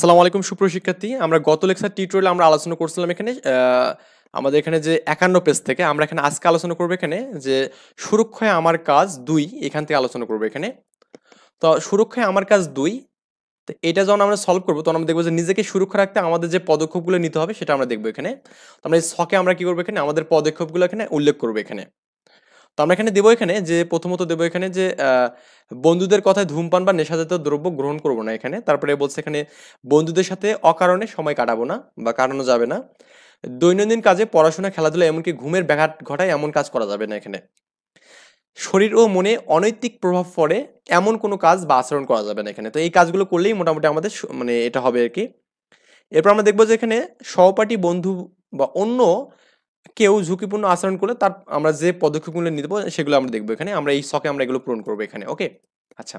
আসসালামু আলাইকুম সুপ্রশিক্ষার্থী। আমরা গত লেকচার টিউটোরিয়ালে আমরা আলোচনা করছিলাম এখানে আমাদের এখানে যে ৫১ পেজ থেকে আমরা এখানে আজকে আলোচনা করব এখানে যে সুরক্ষায় আমার কাজ ২ এখান থেকে আলোচনা করব এখানে। তো সুরক্ষায় আমার কাজ ২ তো এটা যখন আমরা সলভ করব তখন আমরা দেখব যে নিজেকে সুরক্ষা রাখতে আমাদের যে পদক্ষেপগুলো নিতে হবে সেটা আমরা দেখব এখানে। তো আমরা এই ছকে আমরা কি করব এখানে আমাদের পদক্ষেপগুলো এখানে উল্লেখ করব এখানে। তো আমরা এখানে দেবো এখানে যে প্রথমত দেবো এখানে যে বন্ধুদের কথায় ধূমপান বা নেশাজাতীয় দ্রব্য গ্রহণ করব না এখানে। তারপরে বলছে এখানে বন্ধুদের সাথে অকারণে সময় কাটাবো না বা কাটানো যাবে না। দৈনন্দিন কাজে পড়াশোনা, খেলাধুলা এমনকি ঘুমের ব্যাঘাত ঘটায় এমন কাজ করা যাবে না এখানে। শরীর ও মনে অনৈতিক প্রভাব পড়ে এমন কোনো কাজ বা আচরণ করা যাবে না এখানে। তো এই কাজগুলো করলেই মোটামুটি আমাদের মানে এটা হবে আরকি। এরপর আমরা দেখব যে এখানে সহপাঠী, বন্ধু বা অন্য কেউ ঝুঁকিপূর্ণ আচরণ করলে তার আমরা যে পদক্ষেপগুলো নিতে পারবো সেগুলো আমরা দেখবো এখানে। আমরা এই ছকে আমরা এগুলো পূরণ করবো এখানে। ওকে? আচ্ছা।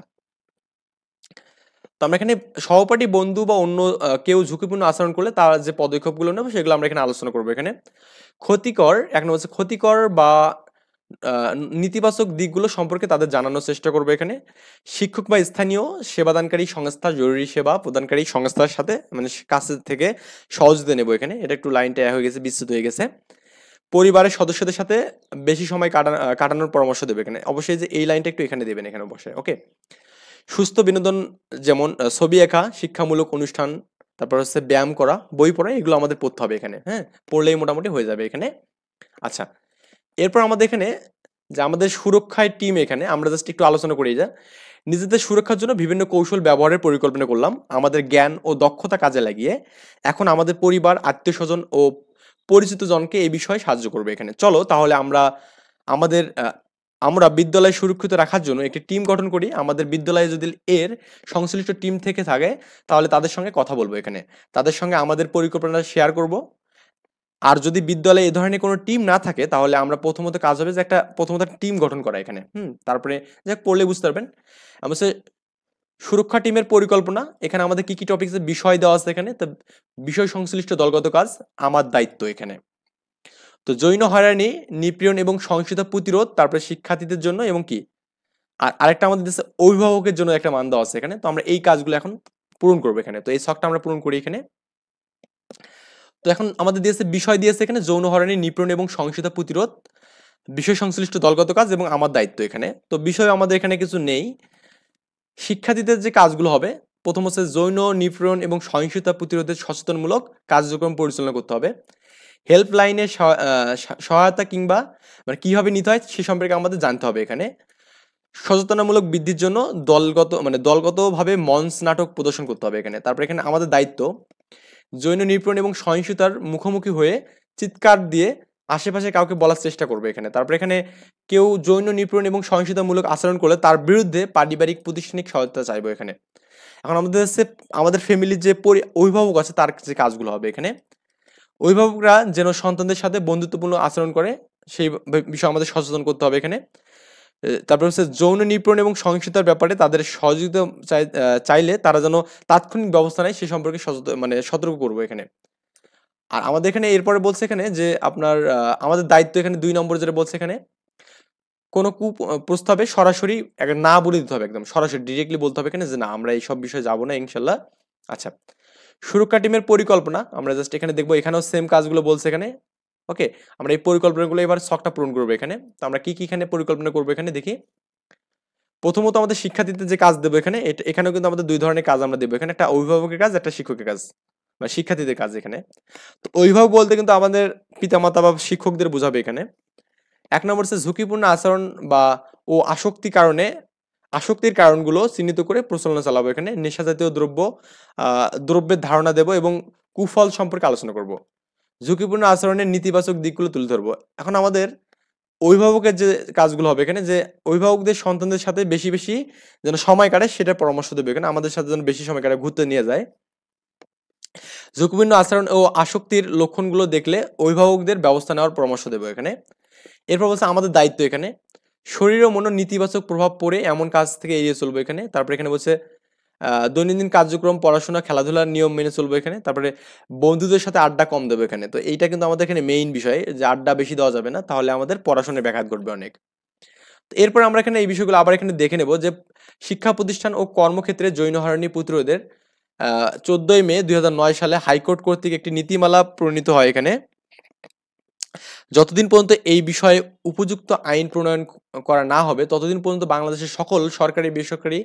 তো আমরা এখানে সহপাঠী, বন্ধু বা অন্য কেউ ঝুঁকিপূর্ণ আচরণ করলে তার যে পদক্ষেপগুলো নেব সেগুলো আমরা এখানে আলোচনা করবো এখানে। ক্ষতিকর, ১ নম্বর হচ্ছে ক্ষতিকর বা আ নেতিবাচক দিকগুলো সম্পর্কে তাদের জানানোর চেষ্টা করবো এখানে। শিক্ষক বা স্থানীয় সেবাদানকারী সংস্থা, জরুরি সেবা প্রদানকারী সংস্থার সাথে মানে কাছে থেকে সহযোগিতা নেব এখানে। এটা একটু লাইনটা হয়ে গেছে, বিচ্যুত হয়ে গেছে। পরিবারের সদস্যদের সাথে বেশি সময় কাটানোর পরামর্শ দেবে এখানে। অবশ্যই যে এই লাইনটা একটু এখানে দেবেন এখানে অবশ্যই। ওকে? সুস্থ বিনোদন যেমন ছবি আঁকা, শিক্ষামূলক অনুষ্ঠান, তারপর হচ্ছে ব্যায়াম করা, বই পড়া এগুলো আমাদের পড়তে হবে এখানে। হ্যাঁ? পড়লেই মোটামুটি হয়ে যাবে এখানে। আচ্ছা। এরপর আমাদের এখানে যে আমাদের সুরক্ষায় টিম এখানে আমরা জাস্ট একটু আলোচনা করি যে নিজেদের সুরক্ষার জন্য বিভিন্ন কৌশল ব্যবহারের পরিকল্পনা করলাম। আমাদের জ্ঞান ও দক্ষতা কাজে লাগিয়ে এখন আমাদের পরিবার, আত্মীয়স্বজন ও পরিচিত জনকে এই বিষয়ে সাহায্য করবে এখানে। চলো তাহলে আমরা আমাদের আমরা বিদ্যালয় সুরক্ষিত রাখার জন্য একটি টিম গঠন করি। আমাদের বিদ্যালয়ে যদি এর সংশ্লিষ্ট টিম থেকে থাকে তাহলে তাদের সঙ্গে কথা বলবো এখানে। তাদের সঙ্গে আমাদের পরিকল্পনা শেয়ার করব। আর যদি বিদ্যালয়ে এ ধরনের কোনো টিম না থাকে তাহলে আমরা প্রথমত কাজ হবে যে প্রথমত একটা টিম গঠন করা এখানে। তারপরে যাক পড়লে বুঝতে পারবেন। হচ্ছে সুরক্ষা টিমের পরিকল্পনা। এখানে আমাদের কি টপিকসের বিষয় দেওয়া আছে এখানে। তো বিষয় সংশ্লিষ্ট দলগত কাজ আমার দায়িত্ব এখানে। তো যৌন হয়রানি, নিপীড়ন এবং সহিংসতা প্রতিরোধ, তারপরে শিক্ষার্থীদের জন্য এবং কি আরেকটা আমাদের দেশে অভিভাবকের জন্য একটা মান দেওয়া আছে এখানে। তো আমরা এই কাজগুলো এখন পূরণ করবো এখানে। তো এই ছকটা আমরা পূরণ করি এখানে। তো এখন আমাদের দিয়েছে বিষয় দিয়েছে এখানে যৌন হয়রানি, নিপীড়ন এবং সহিংসতা প্রতিরোধ, বিষয় সংশ্লিষ্ট দলগত কাজ এবং আমার দায়িত্ব এখানে। তো বিষয় আমাদের এখানে কিছু নেই। শিক্ষার্থীদের যে কাজগুলো হবে প্রথম হচ্ছে যৌন নিপীড়ন এবং সহিংসতা প্রতিরোধের সচেতনমূলক কার্যক্রম পরিচালনা করতে হবে। হেল্পলাইনে সহায়তা কিংবা মানে কিভাবে নিতে হয় সে সম্পর্কে আমাদের জানতে হবে এখানে। সচেতনামূলক বৃদ্ধির জন্য দলগতভাবে মঞ্চ নাটক প্রদর্শন করতে হবে এখানে। তারপর এখানে আমাদের দায়িত্ব যৌন নিপীড়ন এবং সহিংসতার মুখোমুখি হয়ে চিৎকার দিয়ে আশেপাশে কাউকে বলার চেষ্টা করবে এখানে। তারপর এখানে কেউ যৌন নিপীড়ন এবং সহিংসতামূলক আচরণ করলে তার বিরুদ্ধে পারিবারিক প্রতিষ্ঠানিক সহায়তা চাইবো এখানে। এখন আমাদের হচ্ছে আমাদের ফ্যামিলির যে অভিভাবক আছে তার যে কাজগুলো হবে এখানে। অভিভাবকরা যেন সন্তানদের সাথে বন্ধুত্বপূর্ণ আচরণ করে সেই বিষয়ে আমাদের সচেতন করতে হবে এখানে। তারপর হচ্ছে যৌন নিপীড়ন এবং সহিংসতার ব্যাপারে তাদের সহযোগিতা চাইলে তারা যেন তাৎক্ষণিক ব্যবস্থা নেয় সে সম্পর্কে মানে সতর্ক করবো এখানে। আর আমাদের এখানে এরপরে বলছে এখানে যে আপনার আমাদের দায়িত্ব এখানে ২ নম্বরে যেটা বলছে এখানে কোনো প্রস্তাবে সরাসরি না বলে দিতে হবে একদম। সরাসরি ডিরেক্টলি বলতে হবে এখানে যে না আমরা এইসব বিষয়ে যাব না ইনশাল্লাহ। আচ্ছা। সুরক্ষা টিমের পরিকল্পনা আমরা জাস্ট এখানে দেখবো এখানেও সেম কাজগুলো বলছে এখানে। ওকে? আমরা এই পরিকল্পনাগুলো এবার ছকটা পূরণ করবো এখানে। তো আমরা কি এখানে পরিকল্পনা করবো এখানে দেখি। প্রথমত আমাদের শিক্ষার্থীদের যে কাজ দেবো এখানে এখানেও কিন্তু আমাদের ২ ধরনের কাজ আমরা দেবো। এখানে একটা অভিভাবকের কাজ, একটা শিক্ষকের কাজ। বা শিক্ষার্থীদের কাজ এখানে। তো অভিভাবক বলতে কিন্তু আমাদের পিতামাতা বা শিক্ষকদের বোঝাবে এখানে। ১ নম্বর হচ্ছে ঝুঁকিপূর্ণ আচরণ বা আসক্তির কারণগুলো চিহ্নিত করে প্রচারণা চালাবো এখানে। নেশাজাতীয় দ্রব্যের ধারণা দেব এবং কুফল সম্পর্কে আলোচনা করব। ঝুঁকিপূর্ণ আচরণের নেতিবাচক দিকগুলো তুলে ধরবো। এখন আমাদের অভিভাবকের যে কাজগুলো হবে এখানে যে অভিভাবকদের সন্তানদের সাথে বেশি যেন সময় কাটায় সেটার পরামর্শ দেবে এখানে। আমাদের সাথে যেন বেশি সময় কাটায় ঘুরতে নিয়ে যায়। ঝুঁকিপূর্ণ আচরণ ও আসক্তির লক্ষণগুলো দেখলে অভিভাবকদের ব্যবস্থা নেওয়ার পরামর্শ দেবো এখানে। এরপর বলছে আমাদের দায়িত্ব এখানে শরীর ও মনের নেতিবাচক প্রভাব পড়ে এমন কাজ থেকে এড়িয়ে চলবো এখানে। তারপরে এখানে বলছে দৈনন্দিন কার্যক্রম, পড়াশোনা, খেলাধুলার নিয়ম মেনে চলবো এখানে। তারপরে বন্ধুদের সাথে আড্ডা কম দেবো এখানে। তো এইটা কিন্তু আমাদের এখানে মেইন বিষয় যে আড্ডা বেশি দেওয়া যাবে না। তাহলে আমাদের পড়াশোনায় ব্যাঘাত ঘটবে অনেক। তো এরপর আমরা এখানে এই বিষয়গুলো আবার এখানে দেখে নেব যে শিক্ষা প্রতিষ্ঠান ও কর্মক্ষেত্রে যৌন হয়রানি প্রতিরোধের 14 মে 2009 সালে হাইকোর্ট কর্তৃক একটি নীতিমালা প্রণীত হয় এখানে। যতদিন পর্যন্ত এই বিষয়ে উপযুক্ত আইন প্রণয়ন করা না হবে ততদিন পর্যন্ত বাংলাদেশের সকল সরকারি বেসরকারি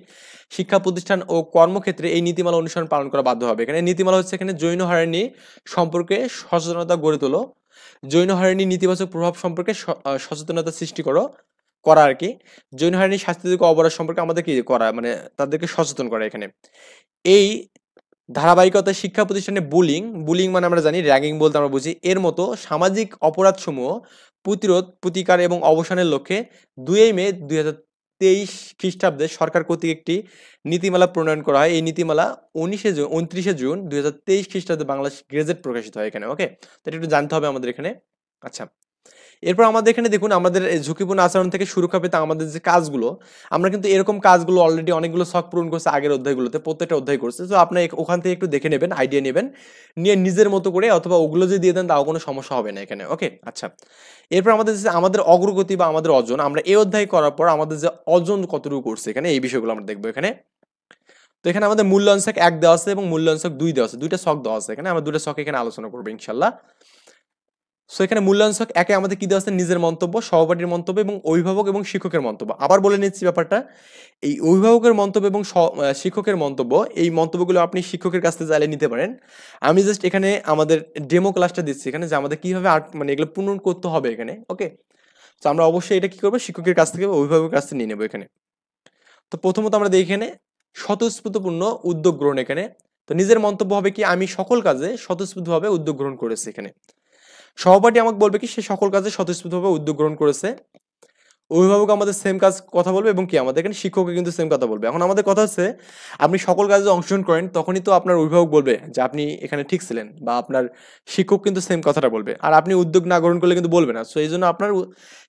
শিক্ষা প্রতিষ্ঠান ও কর্মক্ষেত্রে এই নীতিমালা অনুসরণ পালন করা বাধ্য হবে। এখানে নীতিমালা হচ্ছে এখানে যৌন হয়রানি সম্পর্কে সচেতনতা গড়ে তোলো, যৌন হয়রানি নেতিবাচক প্রভাব সম্পর্কে সচেতনতা সৃষ্টি করা আর কি, যৌন হয়রানি শাস্তিযোগ্য অপরাধ সম্পর্কে আমাদের কি করা, মানে তাদেরকে সচেতন করা। এখানে এই ধারাবাহিকতায় শিক্ষা প্রতিষ্ঠানে বুলিং মানে আমরা জানি র্যাগিং বলতে আমরা বুঝি, এর মতো সামাজিক অপরাধসমূহ প্রতিরোধ, প্রতিকার এবং অবসানের লক্ষ্যে 2 মে 2023 খ্রিস্টাব্দে সরকার কর্তৃক একটি নীতিমালা প্রণয়ন করা হয়। এই নীতিমালা 29শে জুন 2023 খ্রিস্টাব্দে বাংলাদেশ গেজেট প্রকাশিত হয় এখানে। ওকে, তো এটা একটু জানতে হবে আমাদের এখানে। আচ্ছা, এরপর আমাদের এখানে দেখুন, আমাদের ঝুঁকিপূর্ণ আচরণ থেকে সুরক্ষা পেতে আমাদের যে কাজগুলো, আমরা কিন্তু এরকম কাজগুলো অলরেডি অনেকগুলো শখ পূরণ করছে আগের অধ্যায়গুলোতে, প্রত্যেকটা অধ্যায় করছে। তো আপনি ওখান থেকে একটু দেখে নেবেন, আইডিয়া নেবেন, নিয়ে নিজের মতো করে অথবা ওগুলো যদি দিয়ে দেন তাও কোনো সমস্যা হবে না এখানে। ওকে, আচ্ছা, এরপর আমাদের যে আমাদের অগ্রগতি বা আমাদের অর্জন, আমরা এই অধ্যায় করার পর আমাদের যে অর্জন কতটুকু করছে এখানে, এই বিষয়গুলো আমরা দেখবো এখানে। তো এখানে আমাদের মূল্যায়ন ছক 1 দেওয়া আছে এবং মূল্যায়ন ছক 2 দেওয়া আছে, দুইটা ছক দেওয়া আছে এখানে। আমরা দুটো ছক এখানে আলোচনা করবো ইনশাল্লাহ। সো এখানে মূল্যায়ন ছক 1-এ আমাদের কি দেওয়া আছে, নিজের মন্তব্য, সহপাঠীর মন্তব্য এবং অভিভাবক এবং শিক্ষকের মন্তব্য। আবার বলে নিচ্ছি ব্যাপারটা, এই অভিভাবকের মন্তব্য এবং শিক্ষকের মন্তব্য, এই মন্তব্যগুলো আপনি শিক্ষকের কাছ থেকে চাইলে নিতে পারেন। আমি জাস্ট এখানে আমাদের ডেমো ক্লাসটা দিচ্ছি এখানে, যে আমাদের কিভাবে মানে এগুলো পূরণ করতে হবে এখানে। ওকে, তো আমরা অবশ্যই এটা কি করবো, শিক্ষকের কাছ থেকে, অভিভাবকের কাছ থেকে নিয়ে নেবো এখানে। তো প্রথমত আমরা দেখি এখানে স্বতঃস্ফূর্তপূর্ণ উদ্যোগ গ্রহণ। এখানে তো নিজের মন্তব্য হবে কি, আমি সকল কাজে স্বতঃস্ফূর্তভাবে উদ্যোগ গ্রহণ করেছি এখানে। সহপাঠী আমাকে বলবে কি, সে সকল কাজে স্বতঃস্ফূর্তভাবে উদ্যোগ গ্রহণ করেছে। অভিভাবক আমাদের সেম কাজ কথা বলবে এবং কি আমাদের এখানে শিক্ষকও কিন্তু সেম কথা বলবে। এখন আমাদের কথা হচ্ছে, আপনি সকল কাজে অংশগ্রহণ করেন তখনই তো আপনার অভিভাবক বলবে যে আপনি এখানে ঠিক ছিলেন, বা আপনার শিক্ষক কিন্তু সেম কথাটা বলবে। আর আপনি উদ্যোগ না গ্রহণ করলে কিন্তু বলবে না। সো এই জন্য আপনার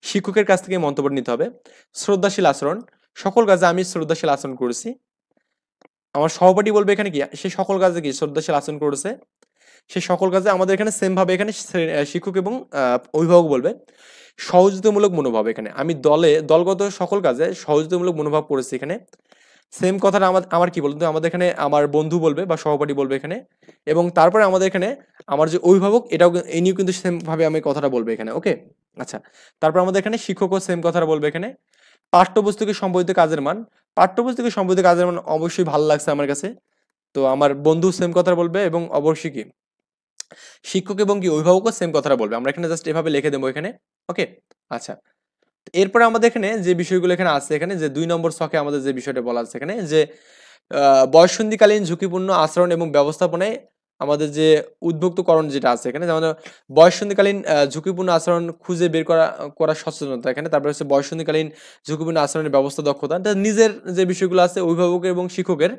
শিক্ষকের কাছ থেকে মন্তব্য নিতে হবে। শ্রদ্ধাশীল আচরণ, সকল কাজে আমি শ্রদ্ধাশীল আচরণ করেছি। আমার সহপাঠী বলবে এখানে কি, সে সকল কাজে কি শ্রদ্ধাশীল আচরণ করেছে। সে সকল কাজে আমাদের এখানে সেম ভাবে এখানে শিক্ষক এবং অভিভাবক বলবে। সহযোগিতামূলক মনোভাব, এখানে আমি দলগত সকল কাজে সহযোগিতামূলক মনোভাব করেছি এখানে। সেম কথাটা আমার কি বলতো, আমাদের এখানে আমার বন্ধু বলবে বা সহপাঠী বলবে এখানে। এবং তারপরে আমাদের এখানে আমার যে অভিভাবক, এটাও ইনিও কিন্তু সেম ভাবে আমি কথাটা বলবে এখানে। ওকে, আচ্ছা, তারপর আমাদের এখানে শিক্ষকও সেম কথাটা বলবে এখানে। পাঠ্যপুস্তকে সম্বলিত কাজের মান, পাঠ্যপুস্তকে সম্বলিত কাজের মান অবশ্যই ভালো লাগছে আমার কাছে। তো আমার বন্ধু সেম কথা বলবে এবং অবশ্যই কি শিক্ষক এবং কি অভিভাবকও সেম কথাটা বলবে। আমরা এখানে জাস্ট এভাবে লিখে দেবো এখানে। ওকে, আচ্ছা, এরপরে আমাদের এখানে যে বিষয়গুলো এখানে আছে, এখানে যে 2 নম্বর ছকে আমাদের যে বিষয়টা বলা আছে এখানে, যে বয়ঃসন্ধিকালীন ঝুঁকিপূর্ণ আচরণ এবং ব্যবস্থাপনায় আমাদের যে উদ্ভুক্তকরণ যেটা আছে এখানে, যেমন বয়ঃসন্ধিকালীন ঝুঁকিপূর্ণ আচরণ খুঁজে বের করা সচেতনতা এখানে। তারপরে হচ্ছে বয়ঃসন্ধিকালীন ঝুঁকিপূর্ণ আচরণের ব্যবস্থা দক্ষতা। নিজের যে বিষয়গুলো আছে অভিভাবকের এবং শিক্ষকের,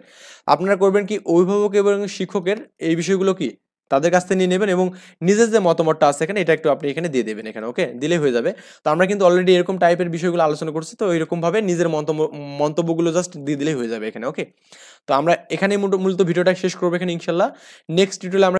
আপনারা করবেন কি অভিভাবক এবং শিক্ষকের এই বিষয়গুলো কি তাদের কাছ থেকে নিয়ে নেবেন এবং নিজের যে মতামতটা আছে এখানে এটা একটু আপনি এখানে দিয়ে দেবেন এখানে। ওকে, দিলেই হয়ে যাবে। তো আমরা কিন্তু অলরেডি এরকম টাইপের বিষয়গুলো আলোচনা করছি, তো এরকম ভাবে নিজের মন্তব্যগুলো জাস্ট দিয়ে দিলেই হয়ে যাবে এখানে। ওকে, তো আমরা এখানে মূলত ভিডিওটা শেষ করবো এখানে ইনশাল্লাহ। নেক্সট টিউটোরিয়ালে আমরা